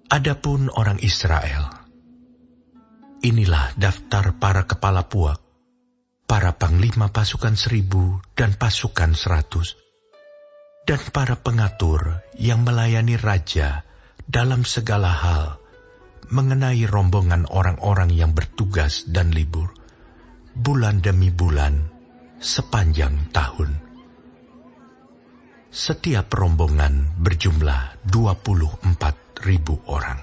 Adapun orang Israel, inilah daftar para kepala puak, para panglima pasukan 1000 dan pasukan 100, dan para pengatur yang melayani raja dalam segala hal mengenai rombongan orang-orang yang bertugas dan libur, bulan demi bulan, sepanjang tahun. Setiap rombongan berjumlah 24.000 orang.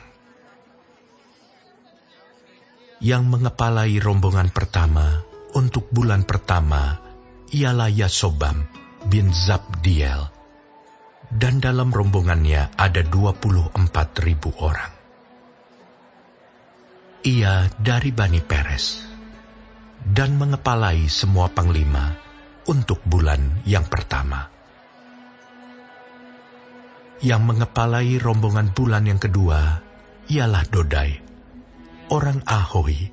Yang mengepalai rombongan pertama untuk bulan pertama ialah Yasobam bin Zabdiel, dan dalam rombongannya ada 24.000 orang. Ia dari Bani Peres, dan mengepalai semua panglima untuk bulan yang pertama. Yang mengepalai rombongan bulan yang kedua ialah Dodai, orang Ahohi.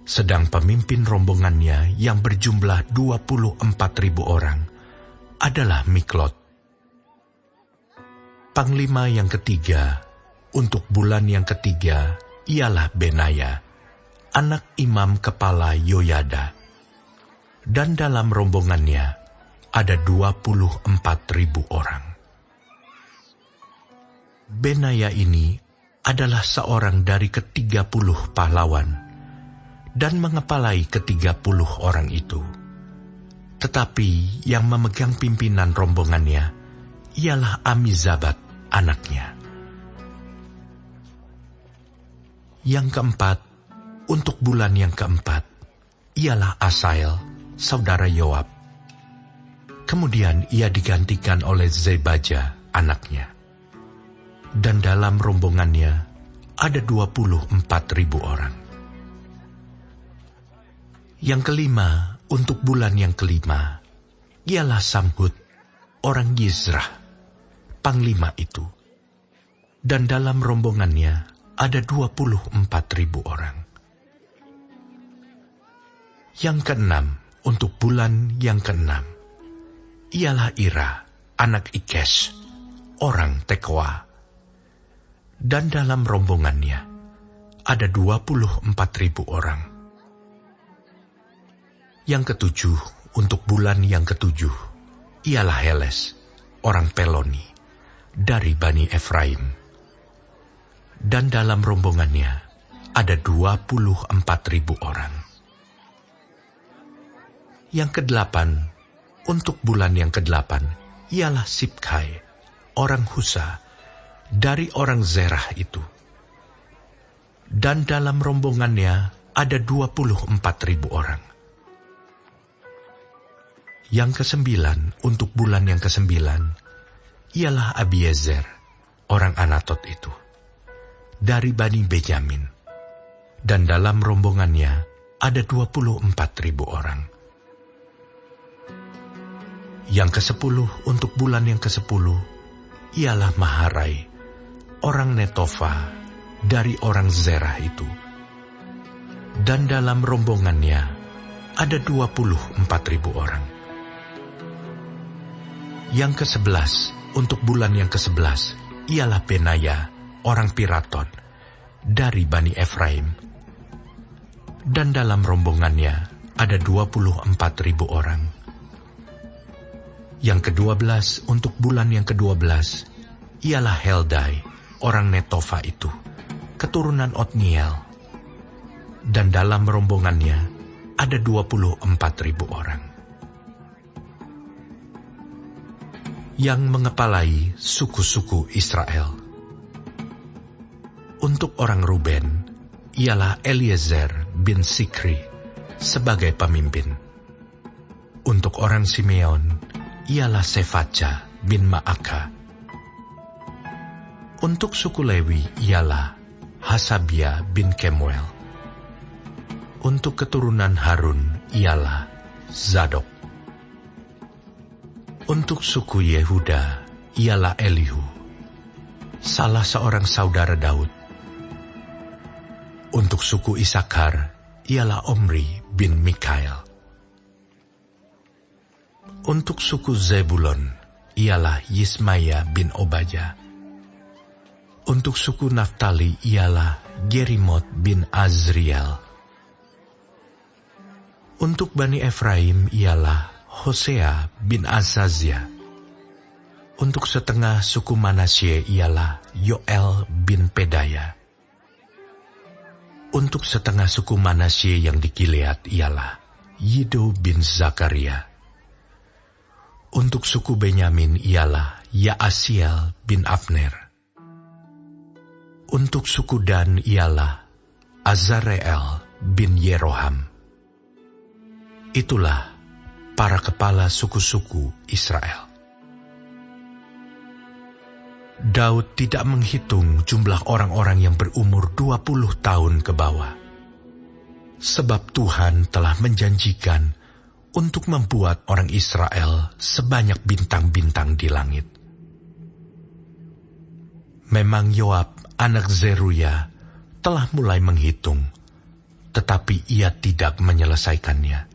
Sedang pemimpin rombongannya yang berjumlah 24.000 orang adalah Miklot. Panglima yang ketiga untuk bulan yang ketiga ialah Benaya, anak imam kepala Yoyada. Dan dalam rombongannya ada 24.000 orang. Benaya ini adalah seorang dari ke-30 pahlawan dan mengepalai ke-30 orang itu. Tetapi yang memegang pimpinan rombongannya ialah Amizabat anaknya. Yang keempat, untuk bulan yang keempat, ialah Asael, saudara Yoab. Kemudian ia digantikan oleh Zebaja anaknya. Dan dalam rombongannya ada 24.000 orang. Yang kelima, untuk bulan yang kelima, ialah Samhut, orang Yizrah, panglima itu. Dan dalam rombongannya ada 24.000 orang. Yang keenam, untuk bulan yang keenam, ialah Ira, anak Ikes, orang Tekoa. Dan dalam rombongannya ada 24.000 orang. Yang ketujuh, untuk bulan yang ketujuh, ialah Heles, orang Peloni, dari Bani Efraim. Dan dalam rombongannya ada 24.000 orang. Yang kedelapan, untuk bulan yang kedelapan, ialah Sibkai, orang Husa, dari orang Zerah itu. Dan dalam rombongannya ada 24.000 orang. Yang kesembilan, untuk bulan yang kesembilan, ialah Abiezer, orang Anatot itu, dari Bani Benyamin. Dan dalam rombongannya ada 24.000 orang. Yang kesepuluh, untuk bulan yang kesepuluh, ialah Maharai, orang Netofa, dari orang Zerah itu. Dan dalam rombongannya ada 24.000 orang. Yang ke-11, untuk bulan yang ke-11, ialah Benaya, orang Piraton, dari Bani Efraim. Dan dalam rombongannya ada 24.000 orang. Yang ke-12, untuk bulan yang ke-12, ialah Heldai, orang Netofa itu, keturunan Otniel. Dan dalam rombongannya ada 24.000 orang. Yang mengepalai suku-suku Israel. Untuk orang Ruben, ialah Eliezer bin Sikri sebagai pemimpin. Untuk orang Simeon, ialah Sefaca bin Maaka. Untuk suku Lewi ialah Hasabia bin Kemuel. Untuk keturunan Harun ialah Zadok. Untuk suku Yehuda ialah Elihu, salah seorang saudara Daud. Untuk suku Isakar ialah Omri bin Mikael. Untuk suku Zebulon ialah Yismaya bin Obaja. Untuk suku Naftali ialah Jerimot bin Azriel. Untuk Bani Efraim ialah Hosea bin Azazia. Untuk setengah suku Manasye ialah Yoel bin Pedaya. Untuk setengah suku Manasye yang di Gilead ialah Yido bin Zakaria. Untuk suku Benyamin ialah Yaasiel bin Abner. Untuk suku Dan ialah Azareel bin Yeroham. Itulah para kepala suku-suku Israel. Daud tidak menghitung jumlah orang-orang yang berumur 20 tahun ke bawah. Sebab Tuhan telah menjanjikan untuk membuat orang Israel sebanyak bintang-bintang di langit. Memang Yoab, anak Zeruya, telah mulai menghitung, tetapi ia tidak menyelesaikannya.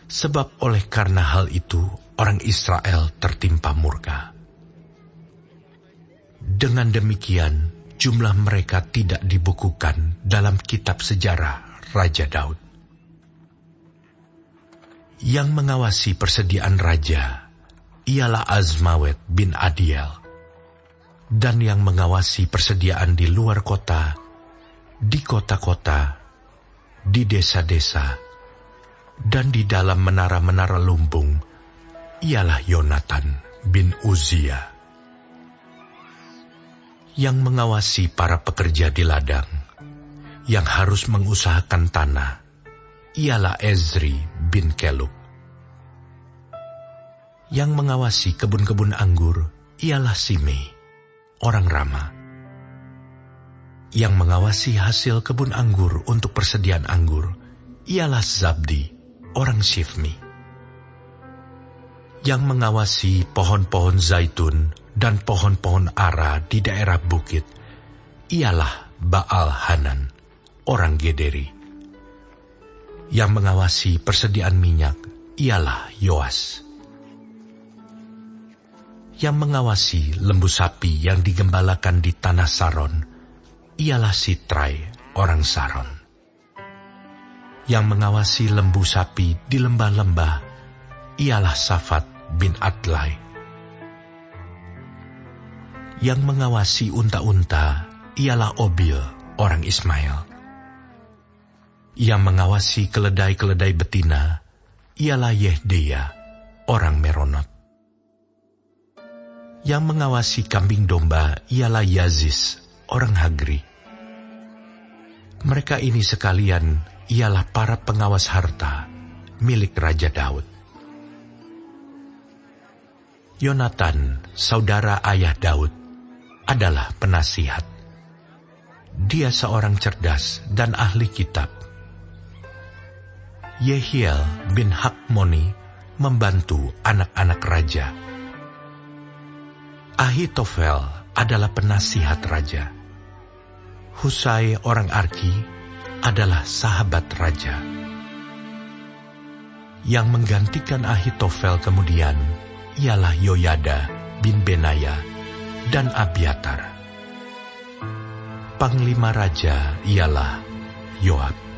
Sebab oleh karena hal itu, orang Israel tertimpa murka. Dengan demikian, jumlah mereka tidak dibukukan dalam kitab sejarah Raja Daud. Yang mengawasi persediaan raja ialah Azmawet bin Adiel. Dan yang mengawasi persediaan di luar kota, di kota-kota, di desa-desa, dan di dalam menara-menara lumbung, ialah Yonatan bin Uzia. Yang mengawasi para pekerja di ladang, yang harus mengusahakan tanah, ialah Ezri bin Kelub. Yang mengawasi kebun-kebun anggur, ialah Simei, orang Rama. Yang mengawasi hasil kebun anggur untuk persediaan anggur ialah Zabdi, orang Shifmi. Yang mengawasi pohon-pohon zaitun dan pohon-pohon ara di daerah bukit ialah Baal Hanan, orang Gederi. Yang mengawasi persediaan minyak ialah Yoas. Yang mengawasi lembu sapi yang digembalakan di tanah Saron ialah Sitrai, orang Saron. Yang mengawasi lembu sapi di lembah-lembah ialah Safat bin Adlai. Yang mengawasi unta-unta ialah Obil, orang Ismail. Yang mengawasi keledai-keledai betina ialah Yehdeya, orang Meronot. Yang mengawasi kambing domba ialah Yazis, orang Hagri. Mereka ini sekalian ialah para pengawas harta milik Raja Daud. Yonatan, saudara ayah Daud, adalah penasihat. Dia seorang cerdas dan ahli kitab. Yehiel bin Hakmoni membantu anak-anak raja. Ahitofel adalah penasihat raja. Husai orang Arki adalah sahabat raja. Yang menggantikan Ahitofel kemudian ialah Yoyada bin Benaya dan Abiatar. Panglima raja ialah Yoab.